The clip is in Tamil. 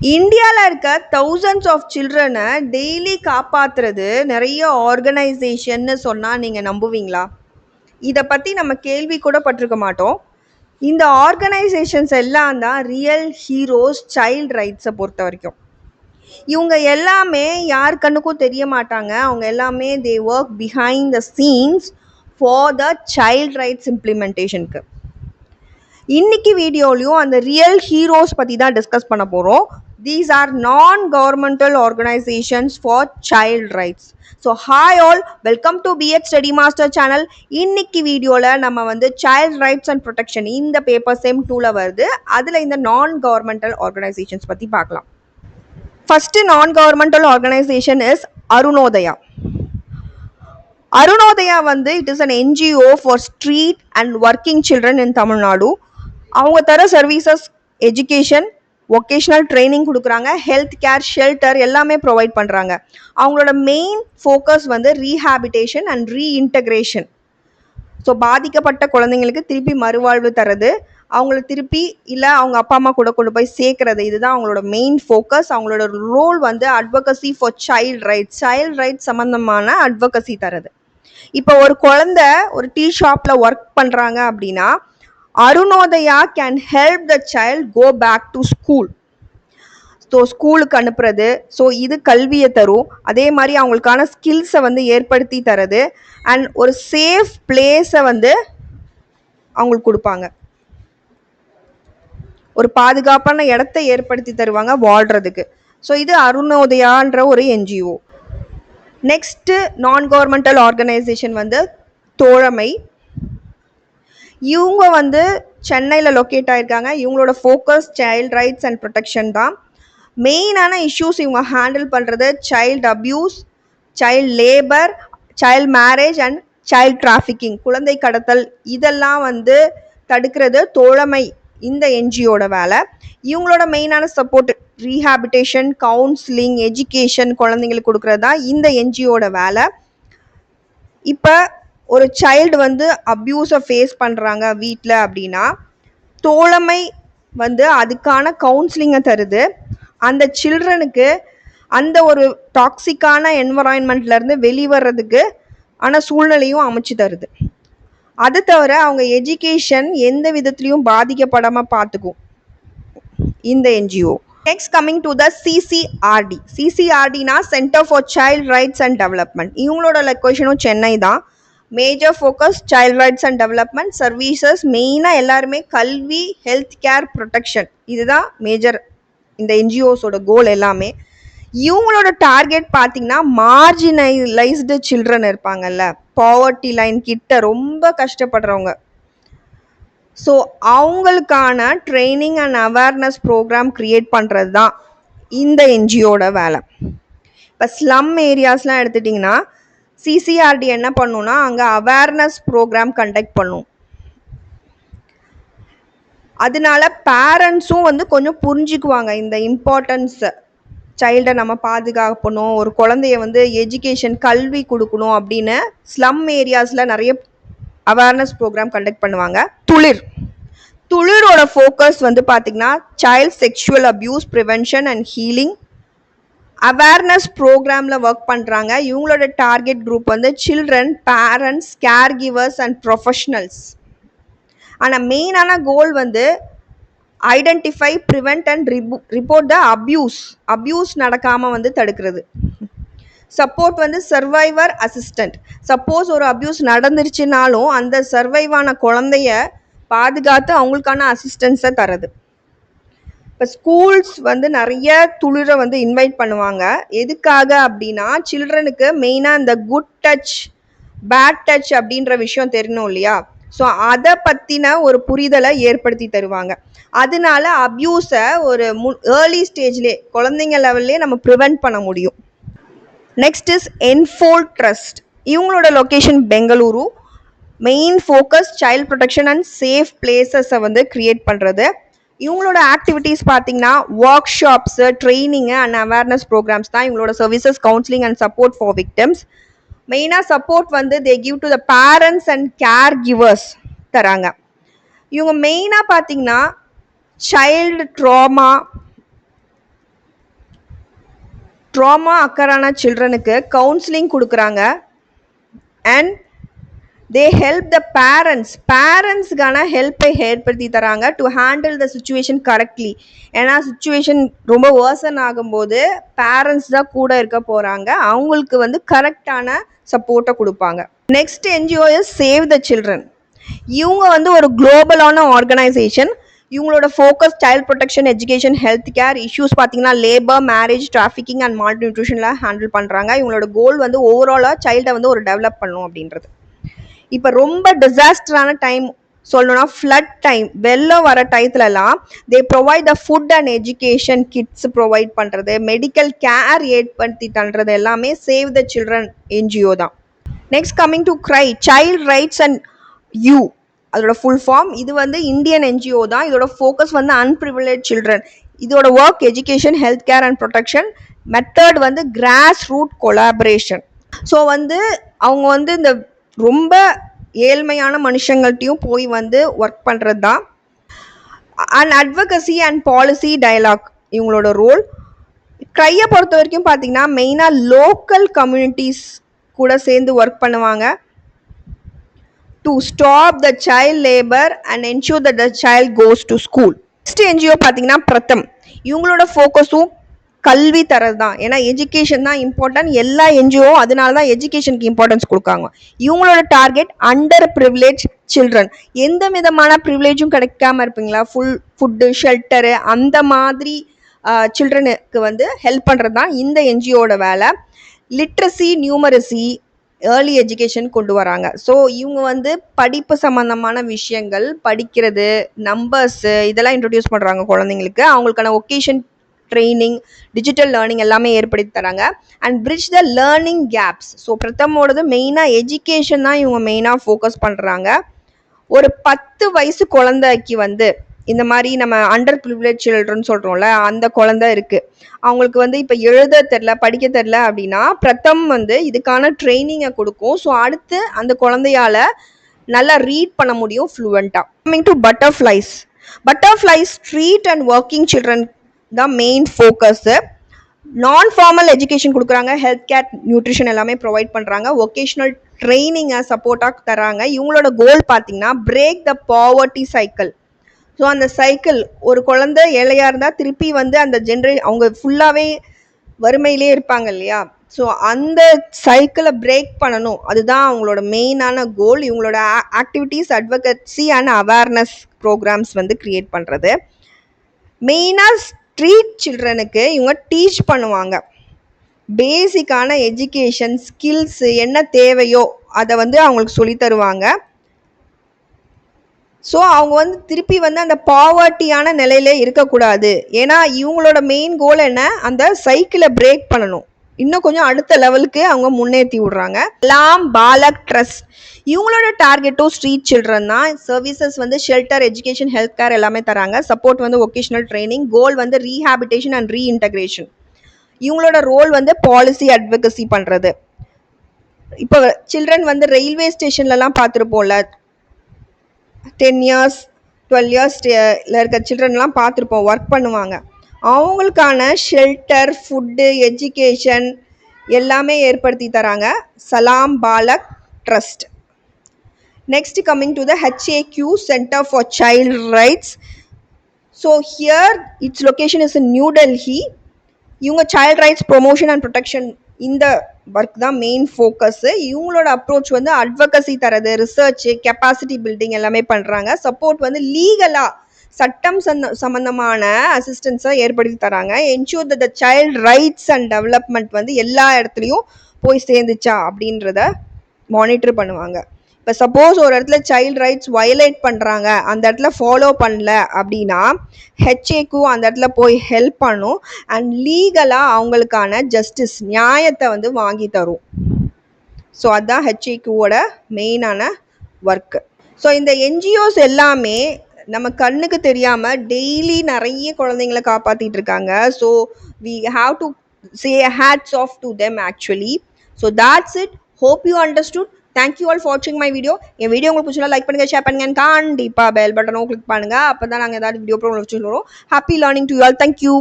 இந்தியாவில் இருக்க தௌசண்ட்ஸ் ஆஃப் சில்ட்ரனை டெய்லி காப்பாற்றுறது நிறைய ஆர்கனைசேஷன்னு சொன்னால் நீங்கள் நம்புவீங்களா? இதை பற்றி நம்ம கேள்வி கூட பட்டிருக்க மாட்டோம். இந்த ஆர்கனைசேஷன்ஸ் எல்லாம் தான் ரியல் ஹீரோஸ் சைல்ட் ரைட்ஸை பொறுத்த வரைக்கும். இவங்க எல்லாமே யார் கண்ணுக்கும் தெரிய மாட்டாங்க. அவங்க எல்லாமே they work behind the scenes for the child rights இம்ப்ளிமெண்டேஷனுக்கு. இன்னைக்கு வீடியோலையும் அந்த ரியல் ஹீரோஸ் பற்றி தான் டிஸ்கஸ் பண்ண போகிறோம். These are non-governmental organizations for child rights. So hi all, welcome to BH Study Master channel. இன்னைக்கு வீடியோல நம்ம வந்து child rights and protection இந்த பேப்பர் சேம் 2ல வருது. அதில் இந்த non-governmental organizations பற்றி பார்க்கலாம். First non-governmental organization is Arunodaya. Arunodaya வந்து it is an NGO for street and working children in Tamil Nadu. அவங்க தர சர்வீசஸ் எஜுகேஷன், வொகேஷ்னல் ட்ரைனிங் கொடுக்குறாங்க, ஹெல்த் கேர், ஷெல்டர் எல்லாமே ப்ரொவைட் பண்ணுறாங்க. அவங்களோட மெயின் ஃபோக்கஸ் வந்து ரீஹாபிட்டேஷன் அண்ட் ரீஇன்டகிரேஷன். ஸோ பாதிக்கப்பட்ட குழந்தைங்களுக்கு திருப்பி மறுவாழ்வு தரது, அவங்கள திருப்பி இல்லை அவங்க அப்பா அம்மா கூட கொண்டு போய் சேர்க்கறது, இதுதான் அவங்களோட மெயின் ஃபோக்கஸ். அவங்களோட ரோல் வந்து அட்வொகசி ஃபார் சைல்ட் ரைட்ஸ் சம்மந்தமான அட்வொகசி தரது. இப்போ ஒரு குழந்தை ஒரு டீ ஷாப்பில் ஒர்க் பண்ணுறாங்க அப்படின்னா Arunodaya can help the child go back to school. So ஸ்கூலுக்கு அனுப்புறது, ஸோ இது கல்வியை தரும். அதே மாதிரி அவங்களுக்கான ஸ்கில்ஸை வந்து ஏற்படுத்தி தரது அண்ட் ஒரு சேஃப் பிளேஸை வந்து அவங்களுக்கு கொடுப்பாங்க. ஒரு பாதுகாப்பான இடத்தை ஏற்படுத்தி தருவாங்க வாழ்கிறதுக்கு. ஸோ இது அருணோதயான்ற ஒரு NGO. Next non governmental organisation வந்து தோழமை. இவங்க வந்து சென்னையில் லொக்கேட் ஆகிருக்காங்க. இவங்களோட focus child rights and protection தான். மெயினான இஷ்யூஸ் இவங்க ஹேண்டில் பண்ணுறது child abuse, child labour, child marriage and child trafficking, குழந்தை கடத்தல், இதெல்லாம் வந்து தடுக்கிறது தோழமை இந்த என்ஜிஓட வேலை. இவங்களோட மெயினான சப்போர்ட் ரீஹாபிட்டேஷன், கவுன்சிலிங், எஜுகேஷன் குழந்தைங்களுக்கு கொடுக்கறது தான் இந்த என்ஜிஓட வேலை. இப்போ ஒரு சைல்டு வந்து அப்யூஸை ஃபேஸ் பண்ணுறாங்க வீட்டில் அப்படின்னா தோழமை வந்து அதுக்கான கவுன்சிலிங்கை தருது. அந்த சில்ட்ரனுக்கு அந்த ஒரு டாக்ஸிக்கான என்வரான்மெண்ட்லேருந்து வெளிவரதுக்கு ஆனால் சூழ்நிலையும் அமைச்சு தருது. அது தவிர அவங்க எஜுகேஷன் எந்த விதத்துலையும் பாதிக்கப்படாமல் பார்த்துக்கும் இந்த NGO. Next coming to the CCRT. சிசிஆர்டினா center for child rights and development. இவங்களோட லொக்கேஷனும் சென்னை தான். Major focus child rights and development services. மெயினாக எல்லாருமே கல்வி, ஹெல்த் கேர், ப்ரொடெக்ஷன், இதுதான் மேஜர் இந்த என்ஜிஓஸோட கோல் எல்லாமே. இவங்களோட டார்கெட் பார்த்தீங்கன்னா மார்ஜினலைஸ்டு சில்ட்ரன் இருப்பாங்கல்ல, பாவர்ட்டி லைன் கிட்ட ரொம்ப கஷ்டப்படுறவங்க. ஸோ அவங்களுக்கான training and awareness program create பண்ணுறது தான் இந்த என்ஜிஓட வேலை. இப்போ ஸ்லம் ஏரியாஸ்லாம் எடுத்துட்டிங்கன்னா சிசிஆர்டி என்ன பண்ணுன்னா அங்கே அவேர்னஸ் ப்ரோக்ராம் கண்டக்ட் பண்ணும். அதனால பேரண்ட்ஸும் வந்து கொஞ்சம் புரிஞ்சுக்குவாங்க இந்த இம்பார்ட்டன்ஸை. சைல்டை நம்ம பாதுகாக்கணும், ஒரு குழந்தைய வந்து எஜுகேஷன் கல்வி கொடுக்கணும் அப்படின்னு ஸ்லம் ஏரியாஸில் நிறைய அவேர்னஸ் ப்ரோக்ராம் கண்டக்ட் பண்ணுவாங்க. துளிரோட ஃபோக்கஸ் வந்து பார்த்திங்கன்னா child sexual abuse prevention and healing awareness ப்ரோக்ராமில் ஒர்க் பண்ணுறாங்க. இவங்களோட டார்கெட் குரூப் வந்து children, parents, care givers and professionals. ஆனால் மெயினான கோல் வந்து identify, prevent and report the abuse நடக்காமல் வந்து தடுக்கிறது. சப்போர்ட் வந்து சர்வைவர் அசிஸ்டண்ட். சப்போஸ் ஒரு அப்யூஸ் நடந்துருச்சுனாலும் அந்த சர்வைவான குழந்தைய பாதுகாத்து அவங்களுக்கான அசிஸ்டன்ஸை தரது. இப்போ ஸ்கூல்ஸ் வந்து நிறைய துளிரை வந்து இன்வைட் பண்ணுவாங்க. எதுக்காக அப்படின்னா சில்ட்ரனுக்கு மெயினாக இந்த குட் டச், பேட் டச் அப்படின்ற விஷயம் தெரியணும் இல்லையா? ஸோ அதை பற்றின ஒரு புரிதலை ஏற்படுத்தி தருவாங்க. அதனால அப்யூஸை ஒரு ஏர்லி ஸ்டேஜ்லேயே குழந்தைங்க லெவல்லே நம்ம ப்ரிவெண்ட் பண்ண முடியும். Next is Enfold Trust. இவங்களோட location Bengaluru. Main focus child protection and safe பிளேசஸை வந்து க்ரியேட் பண்ணுறது. இவங்களோட ஆக்டிவிட்டீஸ் பார்த்தீங்கன்னா workshops, training and awareness programs தான் இவங்களோட services. Counselling and support for victims. மெயினாக சப்போர்ட் வந்து they give to the parents and care givers தராங்க. இவங்க மெயினாக பார்த்தீங்கன்னா சைல்டு ட்ராமா, ட்ராமா அக்கறான சில்ட்ரனுக்கு கவுன்சிலிங் கொடுக்குறாங்க. அண்ட் தே ஹெல்ப் த பேரண்ட்ஸ்க்கான ஹெல்ப்பை ஏற்படுத்தி தராங்க to handle the situation correctly. ஏன்னா சுச்சுவேஷன் ரொம்ப வேர்சன் ஆகும்போது பேரண்ட்ஸ் தான் கூட இருக்க போகிறாங்க, அவங்களுக்கு வந்து கரெக்டான சப்போர்ட்டை கொடுப்பாங்க. Next NGO is save the children. இவங்க வந்து ஒரு குளோபலான ஆர்கனைசேஷன். இவங்களோட focus child protection, education, health care issues பார்த்தீங்கன்னா லேபர், மேரேஜ், டிராஃபிக்கிங் அண்ட் மால் நியூட்ரிஷனில் ஹேண்டில் பண்ணுறாங்க. இவங்களோட கோல் வந்து ஓவராலாக சைல்டை வந்து ஒரு டெவலப் பண்ணும் அப்படின்றது. இப்போ ரொம்ப டிசாஸ்டரான டைம் சொல்லணும்னா ஃப்ளட் டைம், வெள்ளம் வர டயத்துலலாம் they provide the food and education kids provide பண்ணுறது, மெடிக்கல் கேர் ஏற்படுத்தி தள்ளுறது எல்லாமே சேவ் த சில்ட்ரன் என்ஜிஓ தான். Next coming to CRY, child rights and you, அதோட ஃபுல் ஃபார்ம். இது வந்து இந்தியன் என்ஜிஓ தான். இதோட ஃபோக்கஸ் வந்து அன்பிரிவிலேஜ் சில்ட்ரன். இதோட work education, health care and protection. Method வந்து கிராஸ் ரூட் கொலாபரேஷன். ஸோ வந்து அவங்க வந்து இந்த ரொம்ப ஏழ்மையான மனுஷங்கள்ட்டையும் போய் வந்து ஒர்க் பண்ணுறது தான். And advocacy and policy dialogue இவங்களோட ரோல். க்ரையை பொறுத்த வரைக்கும் பார்த்தீங்கன்னா மெயினாக லோக்கல் கம்யூனிட்டிஸ் கூட சேர்ந்து ஒர்க் பண்ணுவாங்க to stop the child labor and ensure that the child goes to school. Next NGO பார்த்தீங்கன்னா பிரதம். இவங்களோட ஃபோக்கஸும் கல்வி தரது தான். ஏன்னா எஜுகேஷன் தான் இம்பார்ட்டன்ட். எல்லா என்ஜிஓ அதனால தான் எஜுகேஷனுக்கு இம்பார்ட்டன்ஸ் கொடுக்காங்க. இவங்களோட டார்கெட் அண்டர் ப்ரிவிலேஜ் சில்ட்ரன். எந்த விதமான ப்ரிவிலேஜும் கிடைக்காம இருப்பீங்களா, ஃபுட்டு, ஷெல்டரு, அந்த மாதிரி சில்ட்ரனுக்கு வந்து ஹெல்ப் பண்ணுறது தான் இந்த என்ஜிஓட வேலை. லிட்ரஸி, நியூமரசி, ஏர்லி எஜுகேஷன் கொண்டு வராங்க. ஸோ இவங்க வந்து படிப்பு சம்மந்தமான விஷயங்கள், படிக்கிறது, நம்பர்ஸு இதெல்லாம் இன்ட்ரடியூஸ் பண்ணுறாங்க குழந்தைங்களுக்கு. அவங்களுக்கான ஒகேஷன் ட்ரைனிங், டிஜிட்டல் லேர்னிங் எல்லாமே ஏற்படுத்தி தராங்க. And bridge the learning gaps. So பிரதமோடது மெயினாக எஜுகேஷன் தான் இவங்க மெயினாக ஃபோக்கஸ் பண்ணுறாங்க. ஒரு 10 வயசு குழந்தைக்கு வந்து இந்த மாதிரி நம்ம அண்டர் ப்ரிவிலேஜ் சில்ட்ரன் சொல்கிறோம்ல, அந்த குழந்தை இருக்குது, அவங்களுக்கு வந்து இப்போ எழுத தெரில, படிக்க தெரில அப்படின்னா பிரதம் வந்து இதுக்கான ட்ரைனிங்கை கொடுக்கும். ஸோ அடுத்து அந்த குழந்தையால நல்லா ரீட் பண்ண முடியும் ஃப்ளூவெண்ட்டாக. Coming to butterflies street and working children தான் main focus. Non formal education கொடுக்குறாங்க, ஹெல்த் கேர், நியூட்ரிஷன் எல்லாமே ப்ரொவைட் பண்ணுறாங்க, ஒகேஷ்னல் ட்ரைனிங்கை சப்போர்ட்டாக தராங்க. இவங்களோட கோல் பார்த்தீங்கன்னா break the poverty cycle. So அந்த சைக்கிள், ஒரு குழந்தை ஏழையாக இருந்தால் திருப்பி வந்து அந்த அவங்க ஃபுல்லாகவே வறுமையிலே இருப்பாங்க இல்லையா, ஸோ அந்த சைக்கிளை பிரேக் பண்ணணும், அதுதான் அவங்களோட மெயினான கோல். இவங்களோட activities advocacy and awareness programmes வந்து க்ரியேட் பண்ணுறது. மெயினாக ஸ்ட்ரீட் சில்ட்ரனுக்கு இவங்க டீச் பண்ணுவாங்க. பேசிக்கான எஜுகேஷன் ஸ்கில்ஸ் என்ன தேவையோ அதை வந்து அவங்களுக்கு சொல்லி தருவாங்க. ஸோ அவங்க வந்து திருப்பி வந்து அந்த பாவர்ட்டியான நிலையிலே இருக்கக்கூடாது. ஏன்னா இவங்களோட மெயின் கோல் என்ன, அந்த சைக்கிளை பிரேக் பண்ணணும், இன்னும் கொஞ்சம் அடுத்த லெவலுக்கு அவங்க முன்னேற்றி விடுறாங்க. சலாம் பாலக் ட்ரஸ்ட் இவங்களோட டார்கெட்டும் ஸ்ட்ரீட் சில்ட்ரன் தான். சர்வீசஸ் வந்து ஷெல்டர், எஜுகேஷன், ஹெல்த் கேர் எல்லாமே தராங்க. சப்போர்ட் வந்து ஒகேஷனல் ட்ரைனிங். கோல் வந்து ரீஹாபிட்டேஷன் அண்ட் ரீஇன்டகிரேஷன். இவங்களோட ரோல் வந்து பாலிசி அட்வகசி பண்ணுறது. இப்போ சில்ட்ரன் வந்து ரயில்வே ஸ்டேஷன்லலாம் பார்த்துருப்போம்ல, 10 years 12 yearsல இருக்க சில்ட்ரன்லாம் பார்த்துருப்போம், ஒர்க் பண்ணுவாங்க. அவங்களுக்கான ஷெல்டர், ஃபுட்டு, எஜுகேஷன் எல்லாமே ஏற்படுத்தி தராங்க Salaam Baalak trust. Next coming to the HAQ, Center for Child Rights. So here its location is in new Delhi. இவங்க child rights promotion and protection இந்த ஒர்க் தான் மெயின் ஃபோக்கஸ்ஸு. இவங்களோட அப்ரோச் வந்து அட்வகசி தரது, ரிசர்ச்சு, கெப்பாசிட்டி பில்டிங் எல்லாமே பண்ணுறாங்க. சப்போர்ட் வந்து லீகலாக சட்டம் சம்பந்தமான அசிஸ்டன்ஸை ஏற்படுத்தி தராங்க. Ensure the child rights and development வந்து எல்லா இடத்துலையும் போய் சேர்ந்துச்சா அப்படின்றத மானிட்டர் பண்ணுவாங்க. இப்போ சப்போஸ் ஒரு இடத்துல சைல்ட் ரைட்ஸ் வயலேட் பண்ணுறாங்க, அந்த இடத்துல ஃபாலோ பண்ணல அப்படின்னா HAQ அந்த இடத்துல போய் ஹெல்ப் பண்ணும் அண்ட் லீகலாக அவங்களுக்கான ஜஸ்டிஸ், நியாயத்தை வந்து வாங்கி தரும். ஸோ அதுதான் HAQவோட மெயினான ஒர்க்கு. ஸோ இந்த என்ஜிஓஸ் எல்லாமே நம்ம கண்ணுக்கு தெரியாமல் டெய்லி நிறைய குழந்தைங்களை காப்பாற்றிட்டு இருக்காங்க. So we have to say hats off to them actually. So that's it. Hope you understood. Thank you all for watching my video. N video உங்களுக்கு பிடிச்சா லைக் பண்ணுங்க, ஷேர் பண்ணுங்க, கண்டிப்பாக பெல் பட்டனும் கிளிக் பண்ணுங்க. அப்போ தான் நாங்கள் ஏதாவது வீடியோ ப்ரோக்ராம் வச்சுருக்கோம். Happy learning to you all. Thank you.